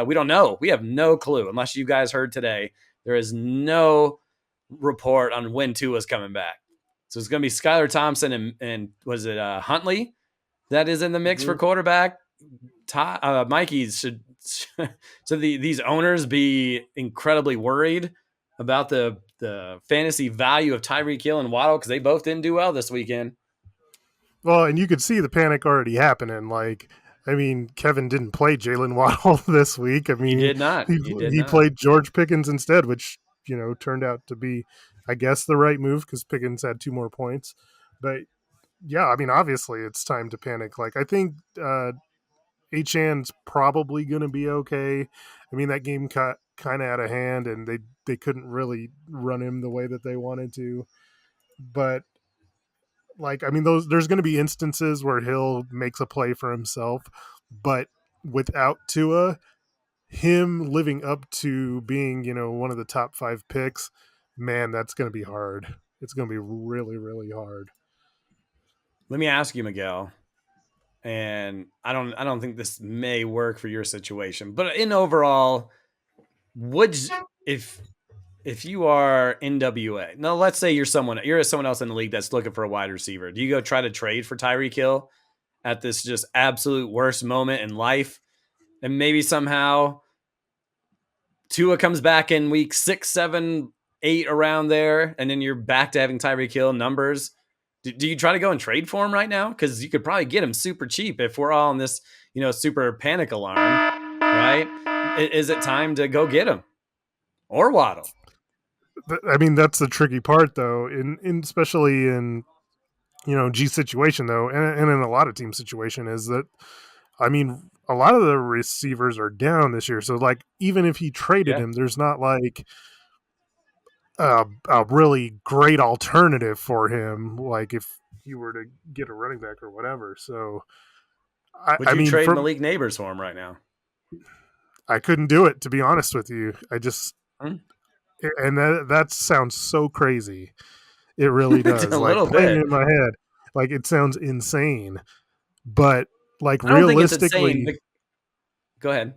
we don't know. We have no clue unless you guys heard today. There is no report on when Tua is coming back. So it's going to be Skylar Thompson and was it Huntley that is in the mix for quarterback? Mikey, should so these owners be incredibly worried about the fantasy value of Tyreek Hill and Waddle because they both didn't do well this weekend? Well, and you could see the panic already happening. Like, I mean, Kevin didn't play Jalen Waddle this week. I mean, He did not. He played George Pickens instead, which, turned out to be, I guess, the right move because Pickens had 2 more points. But yeah, I mean, obviously it's time to panic. Like, I think Achan's probably going to be okay. I mean, that game got kind of out of hand and they couldn't really run him the way that they wanted to. But like, I mean, there's going to be instances where Hill makes a play for himself, but without Tua, him living up to being, one of the top 5 picks, man, that's going to be hard. It's going to be really, really hard. Let me ask you, Miguel, and I don't think this may work for your situation, but in overall, would if you are NWA, now let's say you're someone else in the league that's looking for a wide receiver, do you go try to trade for Tyreek Hill at this just absolute worst moment in life, and maybe somehow Tua comes back in week 6, 7, 8 around there, and then you're back to having Tyreek Hill numbers? Do you try to go and trade for him right now? Because you could probably get him super cheap if we're all on this, super panic alarm, right? Is it time to go get him or Waddle? I mean, that's the tricky part, though, in especially in G situation though, and in a lot of team situation is that, I mean, a lot of the receivers are down this year. So like, even if he traded him, there's not like a really great alternative for him. Like if you were to get a running back or whatever. So Would you trade Malik Neighbors for him right now? I couldn't do it, to be honest with you. I just, and that sounds so crazy. It really does. A like little playing bit in my head, like it sounds insane. But like I don't realistically, think it's insane. Go ahead.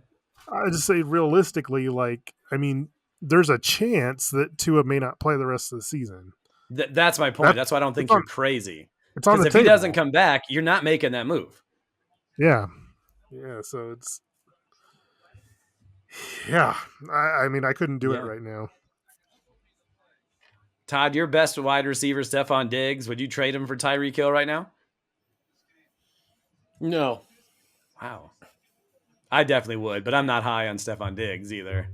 I just say realistically, like, I mean, there's a chance that Tua may not play the rest of the season. That's my point. That's why I don't think you're crazy. It's on the because if table. he doesn't come back, you're not making that move. Yeah. So it's, I mean, I couldn't do it right now. Todd, your best wide receiver, Stephon Diggs. Would you trade him for Tyreek Hill right now? No. Wow. I definitely would, but I'm not high on Stephon Diggs either.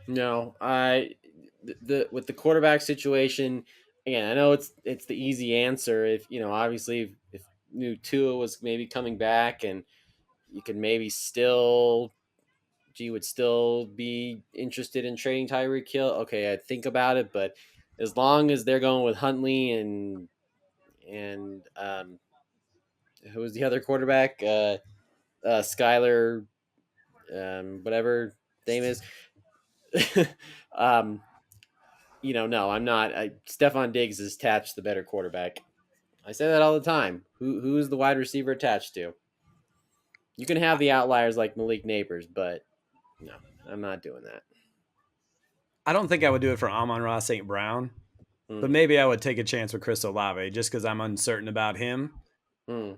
No, with the quarterback situation, again, I know it's the easy answer. If obviously, if new Tua was maybe coming back, and you could maybe would still be interested in trading Tyreek Hill. Okay, I'd think about it, but as long as they're going with Huntley and who was the other quarterback? Skylar, whatever name is. no, I'm not. Stephon Diggs is attached to the better quarterback. I say that all the time. Who is the wide receiver attached to? You can have the outliers like Malik Neighbors, but no, I'm not doing that. I don't think I would do it for Amon-Ra St. Brown, but Mm, maybe I would take a chance with Chris Olave just because I'm uncertain about him. mm.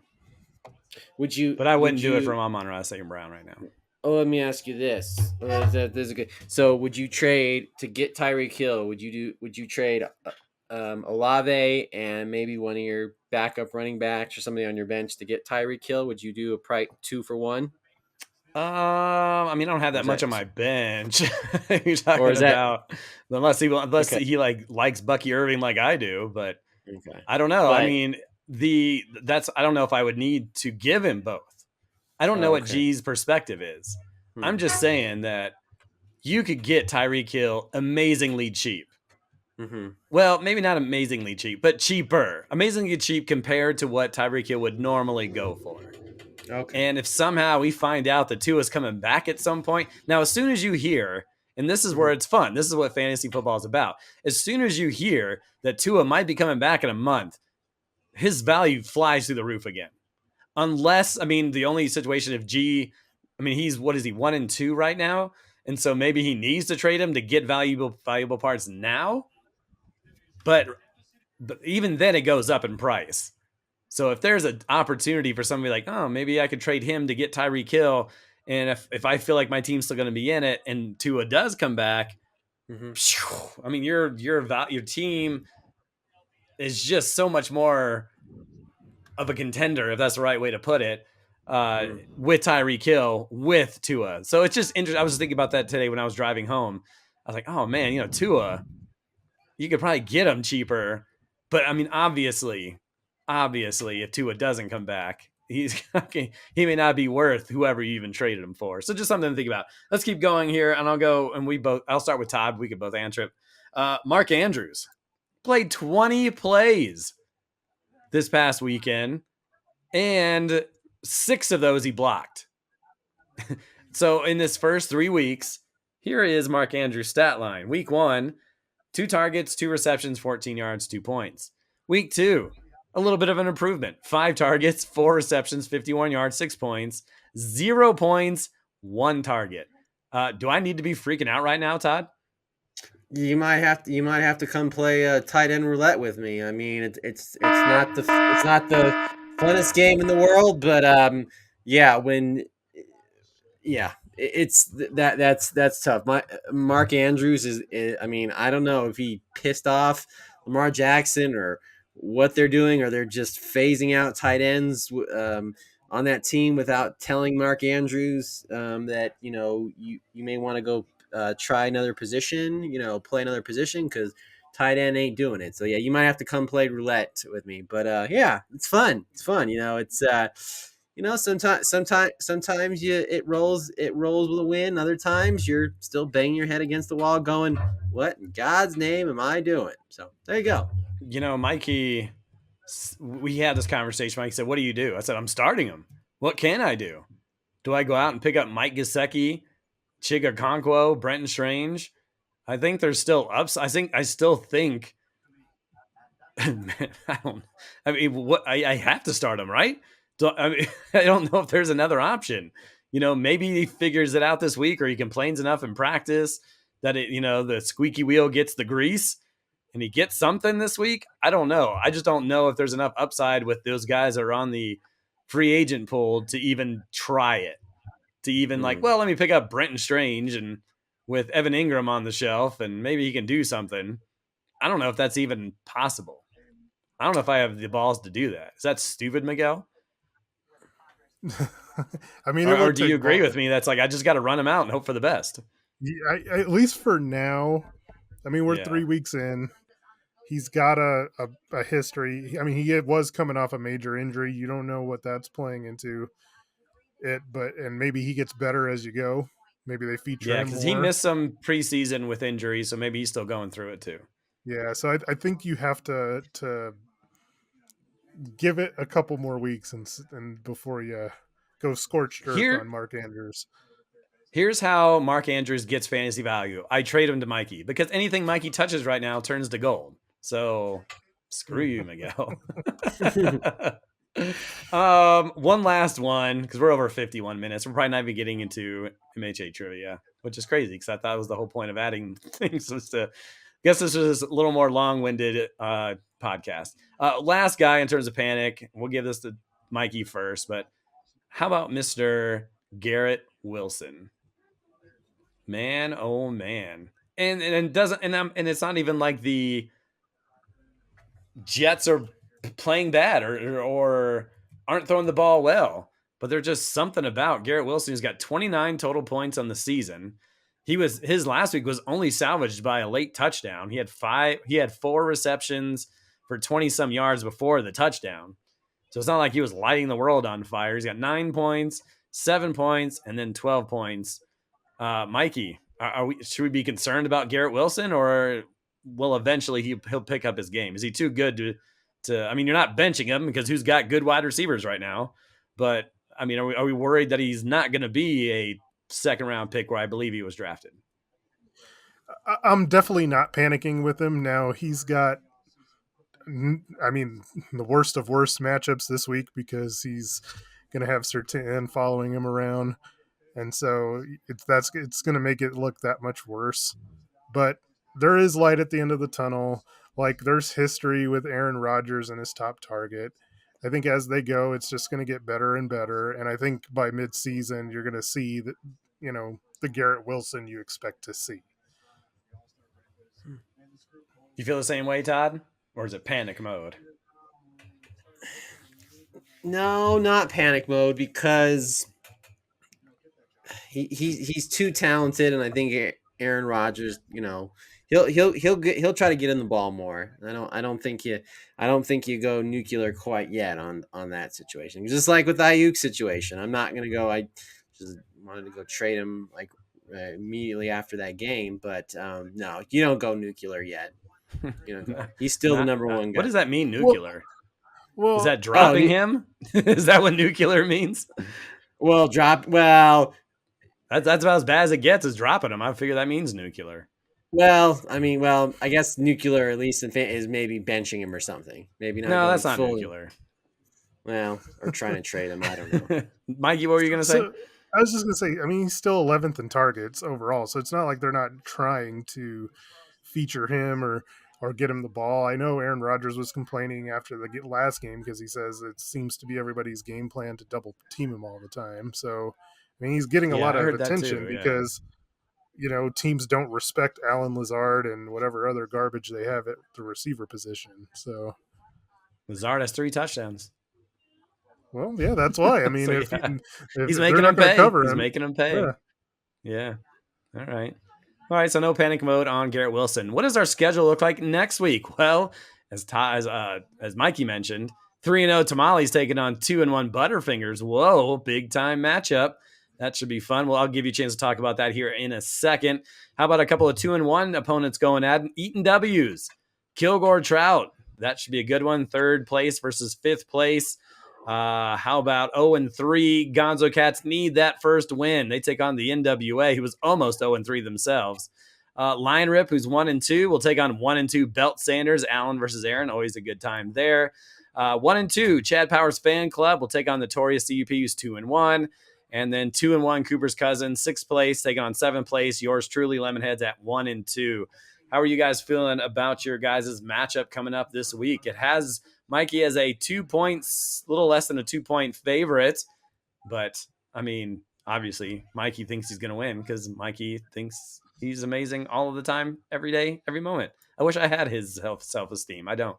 Would you? But I Would wouldn't do it you? from Amon-Ra St. Brown right now. Oh, let me ask you this. This is good. So, would you trade to get Tyreek Hill? Would you trade Olave and maybe one of your backup running backs or somebody on your bench to get Tyreek Hill? Would you do a price 2-for-1? I mean, I don't have Or that is much that on my bench. You're or talking is that about unless okay? he likes Bucky Irving like I do, but Okay, I don't know. I but mean, I don't know if I would need to give him both. I don't know what okay. G's perspective is. I'm Hmm. just saying that you could get Tyreek Hill amazingly cheap. Mm-hmm. Well, maybe not amazingly cheap, but cheaper. Amazingly cheap compared to what Tyreek Hill would normally go for. Okay. And if somehow we find out that Tua's coming back at some point, now as soon as you hear, and this is Mm-hmm. where it's fun, this is what fantasy football is about. As soon as you hear that Tua might be coming back in a month, his value flies through the roof again. Unless, I mean, the only situation if he's what is he 1-2 right now, and so maybe he needs to trade him to get valuable parts now. But even then, it goes up in price. So if there's an opportunity for somebody like, oh, maybe I could trade him to get Tyreek Hill, and if I feel like my team's still going to be in it, and Tua does come back, Mm-hmm. I mean, your team is just so much more of a contender, if that's the right way to put it, with Tyreek Hill, with Tua. So it's just interesting. I was thinking about that today when I was driving home. I was like, oh man, Tua, you could probably get him cheaper. But I mean, obviously, if Tua doesn't come back, he may not be worth whoever you even traded him for. So just something to think about. Let's keep going here, and I'll start with Todd. We could both answer it. Mark Andrews played 20 plays this past weekend, and 6 of those he blocked. So in this first 3 weeks, here is Mark Andrews' stat line. Week 1, 2 targets, 2 receptions, 14 yards, 2 points. Week 2, a little bit of an improvement. 5 targets, 4 receptions, 51 yards, 6 points. 0 points, 1 target. Do I need to be freaking out right now, Todd? You might have to come play tight end roulette with me. I mean, it's not the funnest game in the world, but yeah, it's that's tough. Mark Andrews is I mean, I don't know if he pissed off Lamar Jackson or what they're doing, or they're just phasing out tight ends on that team without telling Mark Andrews that you may want to go try another position, play another position because tight end ain't doing it. So yeah, you might have to come play roulette with me. But yeah, it's fun. It's fun. Sometimes it rolls with a win. Other times you're still banging your head against the wall, going, "What in God's name am I doing?" So there you go. Mikey, we had this conversation. Mike said, "What do you do?" I said, "I'm starting him. What can I do? Do I go out and pick up Mike Gesicki, Chiga Conquo, Brenton Strange? I think there's still ups. I still think. Man, I have to start him, right? I don't know if there's another option. Maybe he figures it out this week, or he complains enough in practice that the squeaky wheel gets the grease, and he gets something this week. I don't know. I just don't know if there's enough upside with those guys that are on the free agent pool to even try it. To even let me pick up Brenton Strange and with Evan Ingram on the shelf, and maybe he can do something. I don't know if that's even possible. I don't know if I have the balls to do that. Is that stupid, Miguel? I mean, or do you agree with me? That's I just got to run him out and hope for the best. At least for now. I mean, we're 3 weeks in. He's got a history. I mean, he was coming off a major injury. You don't know what that's playing into it, and maybe he gets better as you go. Maybe they feature him more. Because he missed some preseason with injuries, so maybe he's still going through it too. Yeah, so I think you have to give it a couple more weeks and before you go scorched earth on Mark Andrews. Here's how Mark Andrews gets fantasy value. I trade him to Mikey because anything Mikey touches right now turns to gold. So screw you, Miguel. One last one because we're over 51 minutes. We're probably not even getting into MHA trivia, which is crazy because I thought it was the whole point of adding things was to. I guess this is a little more long-winded podcast. Last guy in terms of panic. We'll give this to Mikey first, but how about Mr. Garrett Wilson? Man, oh man, and it doesn't, and it's not even like the Jets are playing bad or aren't throwing the ball well, but there's just something about Garrett Wilson who's got 29 total points on the season. His last week was only salvaged by a late touchdown. He had 4 receptions for 20 some yards before the touchdown. So it's not like he was lighting the world on fire. He's got 9 points, 7 points, and then 12 points. Mikey, should we be concerned about Garrett Wilson, or will eventually he'll pick up his game? Is he too good to? I mean, you're not benching him because who's got good wide receivers right now? But I mean, are we worried that he's not going to be a second round pick where I believe he was drafted? I'm definitely not panicking with him now. He's got, I mean, the worst of worst matchups this week because he's going to have Surtain following him around. And so it's going to make it look that much worse. But there is light at the end of the tunnel. Like, there's history with Aaron Rodgers and his top target. I think as they go, it's just going to get better and better. And I think by midseason, you're going to see that, the Garrett Wilson you expect to see. You feel the same way, Todd? Or is it panic mode? No, not panic mode because he's too talented, and I think Aaron Rodgers, he'll try to get in the ball more. I don't think you go nuclear quite yet on that situation. Just like with the Ayuk situation, I'm not gonna go. I just wanted to go trade him like immediately after that game, but no, you don't go nuclear yet. He's still the number one guy. What does that mean, nuclear? Well, is that dropping him? Is that what nuclear means? Well, that's about as bad as it gets, is dropping him. I figure that means nuclear. Well, I guess nuclear, at least is maybe benching him or something. Maybe not. No, that's not nuclear. Well, or trying to trade him. I don't know. Mikey, what were you going to say? I was just going to say, I mean, he's still 11th in targets overall, so it's not like they're not trying to feature him or get him the ball. I know Aaron Rodgers was complaining after the last game because he says it seems to be everybody's game plan to double team him all the time. So, I mean, he's getting a lot of attention because, teams don't respect Allen Lazard and whatever other garbage they have at the receiver position. So Lazard has 3 touchdowns. Well, yeah, that's why. I mean, So, if he's they're making not him gonna pay. cover He's him, making him pay. Yeah. All right. So no panic mode on Garrett Wilson. What does our schedule look like next week? Well, as Mikey mentioned, 3-0 Tamales taking on 2-1 Butterfingers. Whoa, big time matchup. That should be fun. Well, I'll give you a chance to talk about that here in a second. How about a couple of 2-1 opponents going at eating W's? Kilgore Trout. That should be a good one. 3rd place versus 5th place. How about 0-3? Gonzo Cats need that first win. They take on the NWA, who was almost 0-3 themselves. Lion Rip, who's 1-2, will take on 1-2 Belt Sanders. Allen versus Aaron, always a good time there. 1-2 Chad Powers Fan Club will take on Notorious CUP, who's 2-1. And then 2-1 Cooper's Cousin, 6th place, taking on 7th place. Yours truly, Lemonheads, at 1-2. How are you guys feeling about your guys' matchup coming up this week? It has Mikey as a 2 points, little less than a 2-point favorite. But, I mean, obviously, Mikey thinks he's going to win because Mikey thinks he's amazing all of the time, every day, every moment. I wish I had his self-esteem. I don't.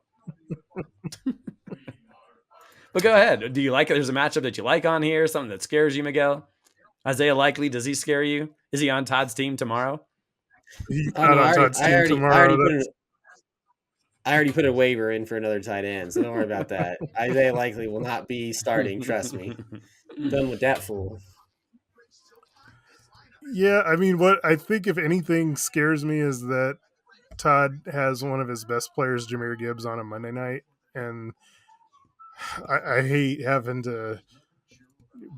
But go ahead. Do you like it? There's a matchup that you like on here, something that scares you, Miguel? Isaiah Likely, does he scare you? Is he on Todd's team tomorrow? I already put a waiver in for another tight end, so don't worry about that. Isaiah Likely will not be starting, trust me. Done with that fool. Yeah, I mean, what I think, if anything, scares me is that Todd has one of his best players, Jahmyr Gibbs, on a Monday night, and I hate having to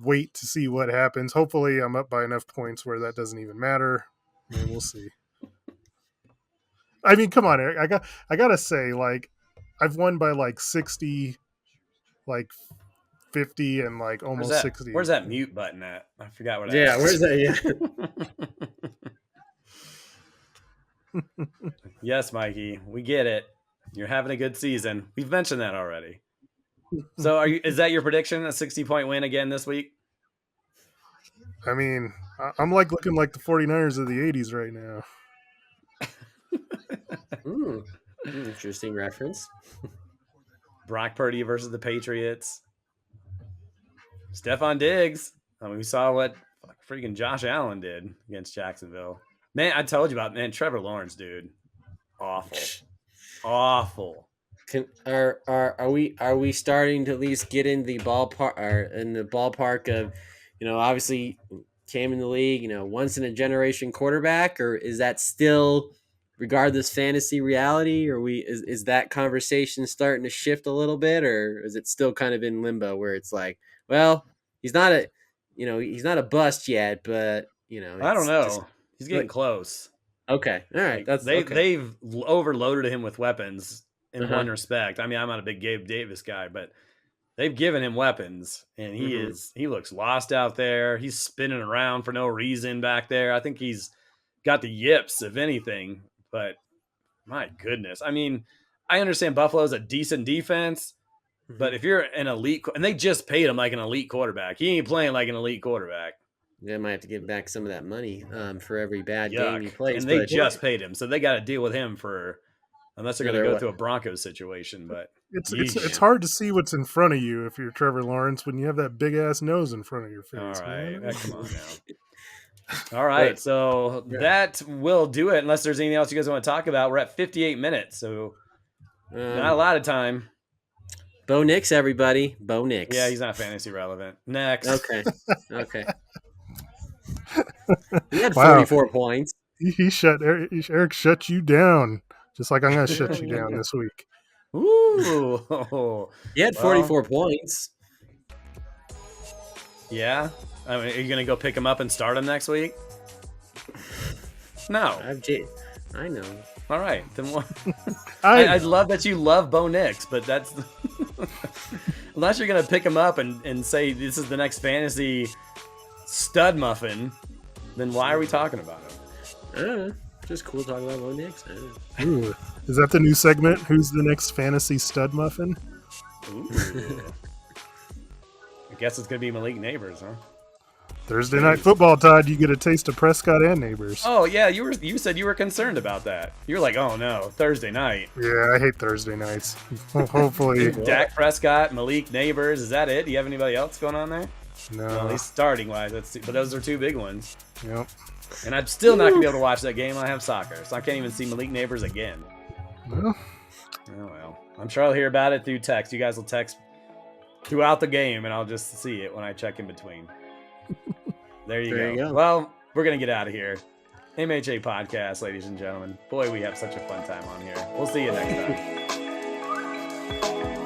wait to see what happens. Hopefully, I'm up by enough points where that doesn't even matter, and we'll see. I mean, come on, Eric. I gotta say, like, I've won by like 60, like 50, and like almost 60. Where's that mute button at? I forgot what. Yeah, where's that? Yeah. Yes, Mikey, we get it. You're having a good season. We've mentioned that already. So, is that your prediction? A 60-point win again this week? I mean, I'm like looking like the 49ers of the 80s right now. Interesting reference. Brock Purdy versus the Patriots. Stephon Diggs. I mean, we saw what freaking Josh Allen did against Jacksonville. Man, I told you about Trevor Lawrence, dude. Awful. Are we starting to at least get in the ballpark of, obviously came in the league, once in a generation quarterback, or is that still regardless fantasy reality, or is that conversation starting to shift a little bit, or is it still kind of in limbo where it's like, well, he's not a bust yet, but I don't know. just, He's getting close. okay. All right. Like, Okay. They've overloaded him with weapons in one respect. I mean, I'm not a big Gabe Davis guy, but they've given him weapons, and he looks lost out there. He's spinning around for no reason back there. I think he's got the yips, if anything, but my goodness. I mean, I understand Buffalo's a decent defense, but if you're an elite, and they just paid him like an elite quarterback, he ain't playing like an elite quarterback. They might have to give back some of that money for every bad game he plays. And they just paid him, so they got to deal with him unless they're going to go through a Broncos situation. But it's hard to see what's in front of you if you're Trevor Lawrence when you have that big ass nose in front of your face. All right, come on now. All right, so that will do it. Unless there's anything else you guys want to talk about, we're at 58 minutes, so not a lot of time. Bo Nix, everybody. Bo Nix. Yeah, he's not fantasy relevant. Next. Okay. He had 44 points. Eric shut you down, just like I'm going to shut you down this week. Ooh. He had 44 points. Yeah? I mean, are you going to go pick him up and start him next week? No. I know. All right. Then what? I love that you love Bo Nix, but that's... Unless you're going to pick him up and say this is the next fantasy stud muffin, then why are we talking about him? I don't know. Just cool talking about Bo Nix. Ooh, is that the new segment? Who's the next fantasy stud muffin? Ooh. I guess it's going to be Malik Neighbors, huh? Thursday night football, Todd. You get a taste of Prescott and Neighbors. Oh, yeah. You said you were concerned about that. You were like, oh, no, Thursday night. Yeah, I hate Thursday nights. Hopefully. Dak Prescott, Malik Neighbors. Is that it? Do you have anybody else going on there? No. Well, at least starting-wise. But those are two big ones. Yep. And I'm still not going to be able to watch that game. I have soccer, so I can't even see Malik Neighbors again. Well. Oh, well. I'm sure I'll hear about it through text. You guys will text throughout the game, and I'll just see it when I check in between. There you go. Well, we're going to get out of here. MHA Podcast, ladies and gentlemen. Boy, we have such a fun time on here. We'll see you next time.